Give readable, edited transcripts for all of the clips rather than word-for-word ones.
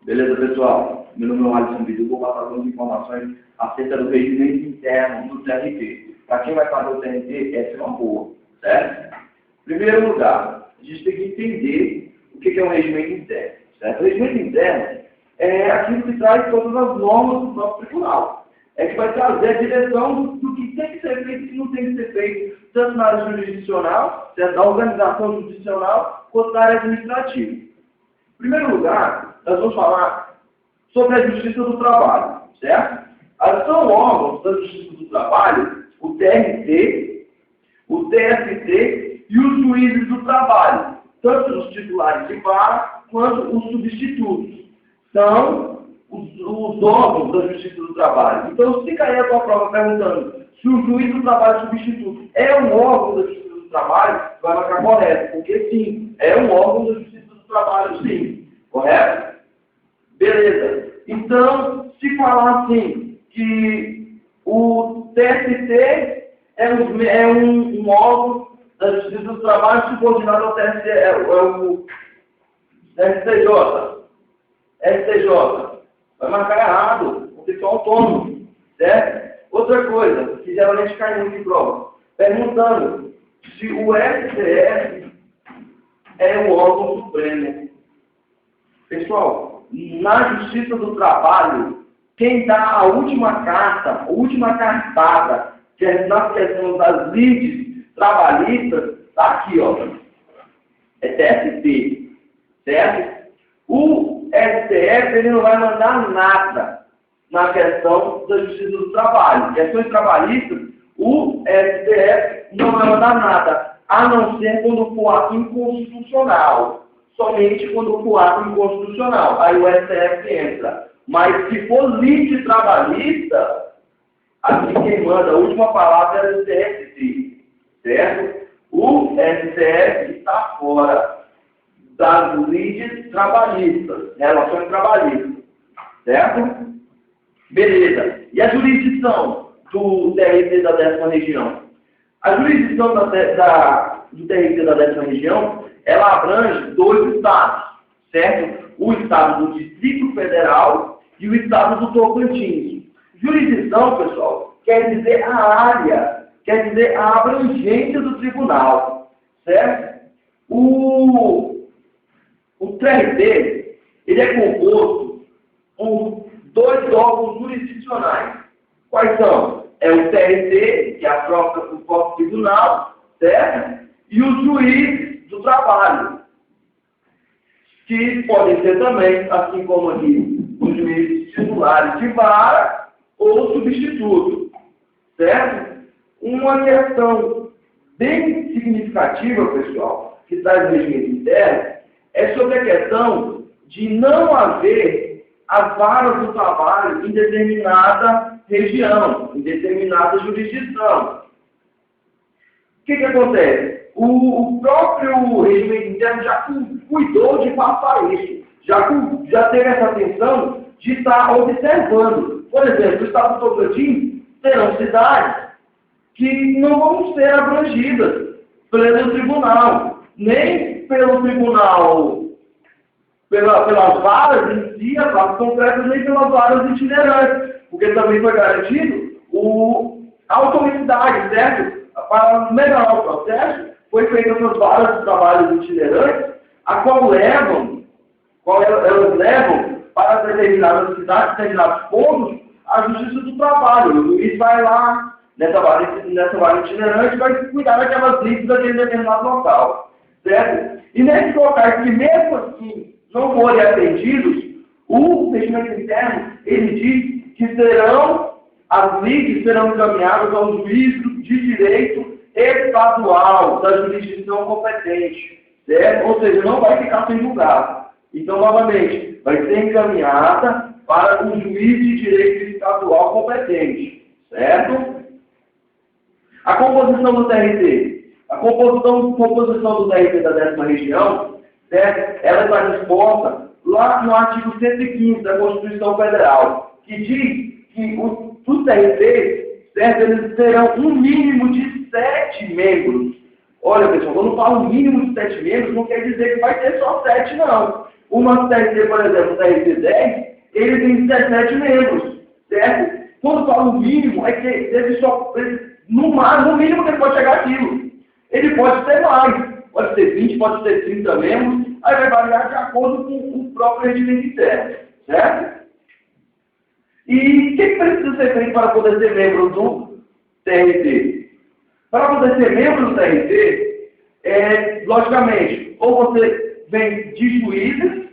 Beleza, pessoal? Meu nome é Alisson Bidu, vou passar algumas informações acerca do regimento interno do TRT. Para quem vai fazer o TRT, essa é uma boa, certo? Em primeiro lugar, a gente tem que entender o que é um regimento interno, certo? O regimento interno é aquilo que traz todas as normas do próprio tribunal. É que vai trazer a direção do que tem que ser feito e o que não tem que ser feito, tanto na área jurisdicional, certo? Da organização jurisdicional, quanto na área administrativa. Em primeiro lugar, nós vamos falar sobre a Justiça do Trabalho, certo? São órgãos da Justiça do Trabalho, o TRT, o TST e os juízes do trabalho, tanto os titulares de vara quanto os substitutos. São os órgãos da Justiça do Trabalho. Então, se cair a tua prova perguntando se o juiz do trabalho substituto é um órgão da Justiça do Trabalho, vai marcar correto, porque sim, é um órgão da Justiça do Trabalho, sim. Correto? Beleza. Então, se falar assim, que o TST é um órgão da Justiça do Trabalho subordinado ao TST, é o STJ. STJ. Vai marcar errado, porque são autônomos, certo? Outra coisa, que geralmente cai muito em prova, perguntando se o STF é o órgão supremo. Pessoal, na Justiça do Trabalho, quem dá a última carta, a última cartada, que é na questão das lides trabalhistas, está aqui, ó. É TST, certo? O STF, ele não vai mandar nada na questão da Justiça do Trabalho. Questões trabalhistas, o STF não vai mandar nada, a não ser quando for ato inconstitucional. Somente quando for ato inconstitucional. Aí o STF entra. Mas se for lide trabalhista, aqui quem manda a última palavra é o TST. Certo? O STF está fora das lides trabalhistas, relações trabalhistas. Certo? Beleza. E a jurisdição do TRT da 10ª região? A jurisdição do TRT da 10ª região, ela abrange 2 estados, certo? O estado do Distrito Federal e o estado do Tocantins. Jurisdição, pessoal, quer dizer a área, quer dizer a abrangência do tribunal, certo? O TRT, ele é composto por 2 órgãos jurisdicionais. Quais são? É o TRT, que é o próprio tribunal, certo? E os juízes do trabalho, que podem ser também, assim como aqui, os juízes titulares de vara ou substituto, certo? Uma questão bem significativa, pessoal, que traz no regimento interno, é sobre a questão de não haver as varas do trabalho em determinada região, em determinada jurisdição. O que acontece? O próprio regimento interno já cuidou de passar isso, já teve essa atenção de estar observando. Por exemplo, no estado do Tocantins, terão cidades que não vão ser abrangidas pelo tribunal, nem pelo tribunal, pelas varas em si, as varas concretas, nem pelas varas itinerantes, porque também foi garantido a autoridade, certo? Para melhorar o processo, foi feita essas varas de trabalho itinerantes, a qual elas levam para determinadas cidades, determinados pontos, a Justiça do Trabalho. O juiz vai lá, nessa vara itinerante, vai cuidar daquelas lides daquele determinado local, certo? E nesses locais que, mesmo assim, não forem atendidos, o regimento interno, ele diz que as lides serão encaminhadas ao juiz de direito estadual da jurisdição competente, certo? Ou seja, não vai ficar sem julgado. Então, novamente, vai ser encaminhada para o juiz de direito estadual competente, certo? A composição do TRT. A composição do TRT da 10ª região, certo? Ela está disposta lá no artigo 115 da Constituição Federal, que diz que os TRTs, certo? Eles terão um mínimo de 7 membros. Olha, pessoal, quando eu falo mínimo de 7 membros, não quer dizer que vai ter só 7, não. O nosso TRT, por exemplo, o TRT 10, ele tem 17 membros, certo? Quando fala o mínimo, é que ele só, no mínimo que ele pode chegar àquilo. Ele pode ser mais, pode ser 20, pode ser 30 membros, aí vai variar de acordo com o próprio regimento interno, certo? E o que precisa ser feito para poder ser membro do TRT? Para poder ser membro do TRT, logicamente, ou você vem de juízes,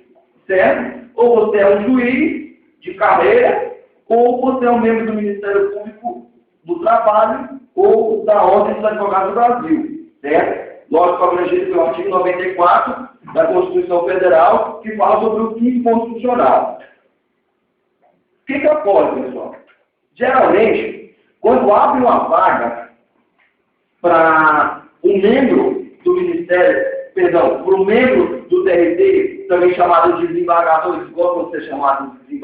certo? Ou você é um juiz de carreira, ou você é um membro do Ministério Público do Trabalho ou da Ordem dos Advogados do Brasil, certo? Lógico, abrangido pelo artigo 94 da Constituição Federal, que fala sobre o quinto constitucional. O que ocorre, pessoal? Geralmente, quando abre uma vaga para um membro do Ministério, para um membro do TRT, também chamado de desembargadores, gostam de ser chamados de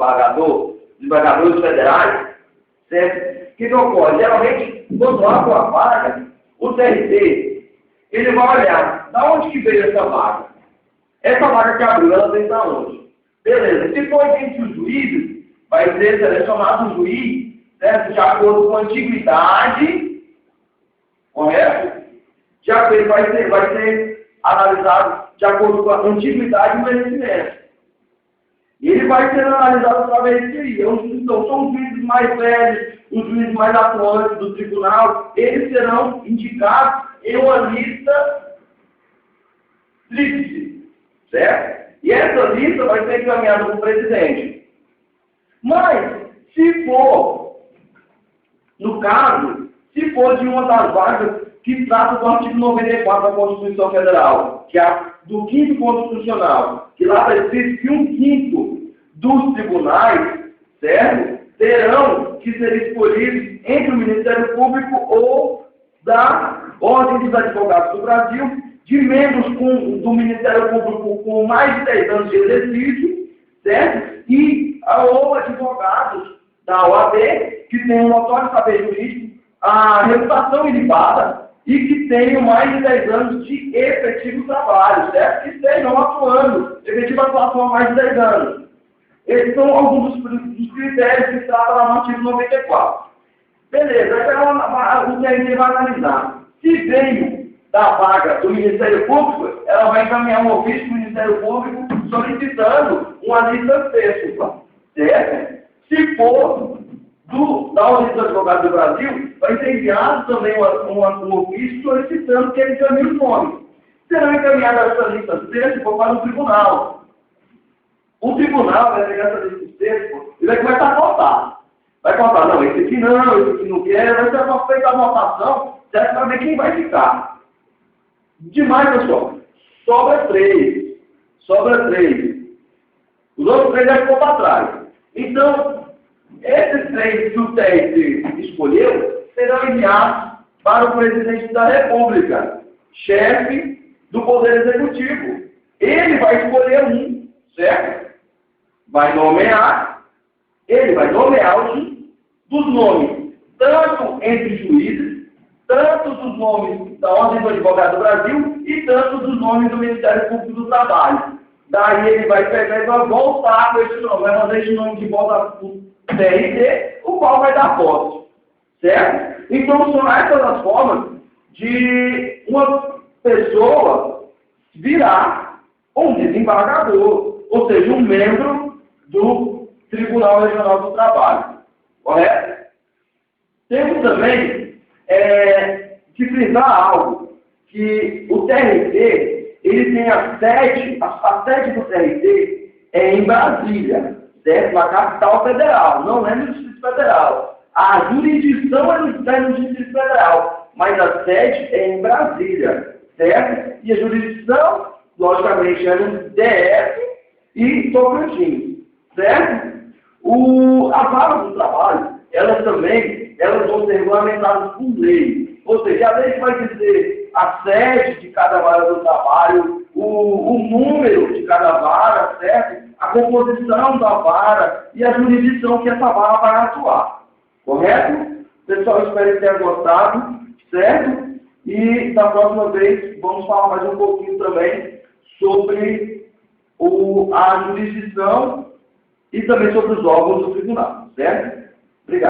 desembargadores federais, certo? O que ocorre? Geralmente, quando abre uma vaga, o TRT, ele vai olhar, da onde que veio essa vaga? Essa vaga que abriu, ela veio da onde? Beleza, se for entre os juízes, vai ser selecionado o juiz, certo? De acordo com a antiguidade, correto? Ele vai ser analisado de acordo com a antiguidade e o merecimento. E ele vai ser analisado através disso. Então, são os juízes mais velhos, os juízes mais atuantes do tribunal, eles serão indicados em uma lista tríplice, certo? E essa lista vai ser encaminhada para o presidente. Mas, se for, no caso, se for de uma das vagas que trata do artigo 94 da Constituição Federal, que é do quinto constitucional, que lá está escrito que 1/5 dos tribunais, certo, terão que ser escolhidos entre o Ministério Público ou da Ordem dos Advogados do Brasil, de membros do Ministério Público com mais de 10 anos de exercício, certo? E ou advogados da OAB, que tenham um notório saber jurídico, a reputação ilibada e que tenham mais de 10 anos de efetivo trabalho, certo? Que estejam atuando, efetiva atuação há mais de 10 anos. Esses são alguns dos critérios que tratam lá no artigo 94. Beleza, aí o TRT vai analisar. Se veio da vaga do Ministério Público, ela vai encaminhar um ofício do Ministério Público solicitando uma lista tríplice, certo? Se for da Ordem dos Advogados do Brasil, vai ser enviado também um ofício solicitando que ele encaminhe os nomes. Serão encaminhadas essa lista tríplice para o tribunal. O tribunal vai pegar essa lista tríplice e vai começar a votar. Vai contar, não, esse aqui não quer, vai ser feita a votação, certo? Para ver quem vai ficar. Demais, pessoal. Sobra 3. Os outros 3 já ficou para trás. Então, esses 3 que o TRT escolheu serão enviados para o presidente da República, chefe do Poder Executivo. Ele vai escolher um, certo? Ele vai nomear dos nomes, tanto entre juízes, tanto dos nomes da Ordem do Advogado do Brasil e tanto dos nomes do Ministério Público do Trabalho. Daí ele vai pegar e vai voltar com esse nome, vai fazer esse nome de volta para o TRT, o qual vai dar posse, certo? Então são essas as formas de uma pessoa virar um desembargador, ou seja, um membro do Tribunal Regional do Trabalho, correto? Temos também que frisar algo, que o TRT, ele tem a sede do TRT é em Brasília, certo? Na capital federal, não é no Distrito Federal. A jurisdição é no Distrito Federal, mas a sede é em Brasília, certo? E a jurisdição, logicamente, é no DF e Tocantins, certo? As vagas do trabalho, elas vão ser regulamentadas por lei. Ou seja, a lei vai dizer a sede de cada vara do trabalho, o número de cada vara, certo? A composição da vara e a jurisdição que essa vara vai atuar. Correto? Pessoal, espero que tenham gostado, certo? E da próxima vez vamos falar mais um pouquinho também sobre a jurisdição e também sobre os órgãos do tribunal, certo?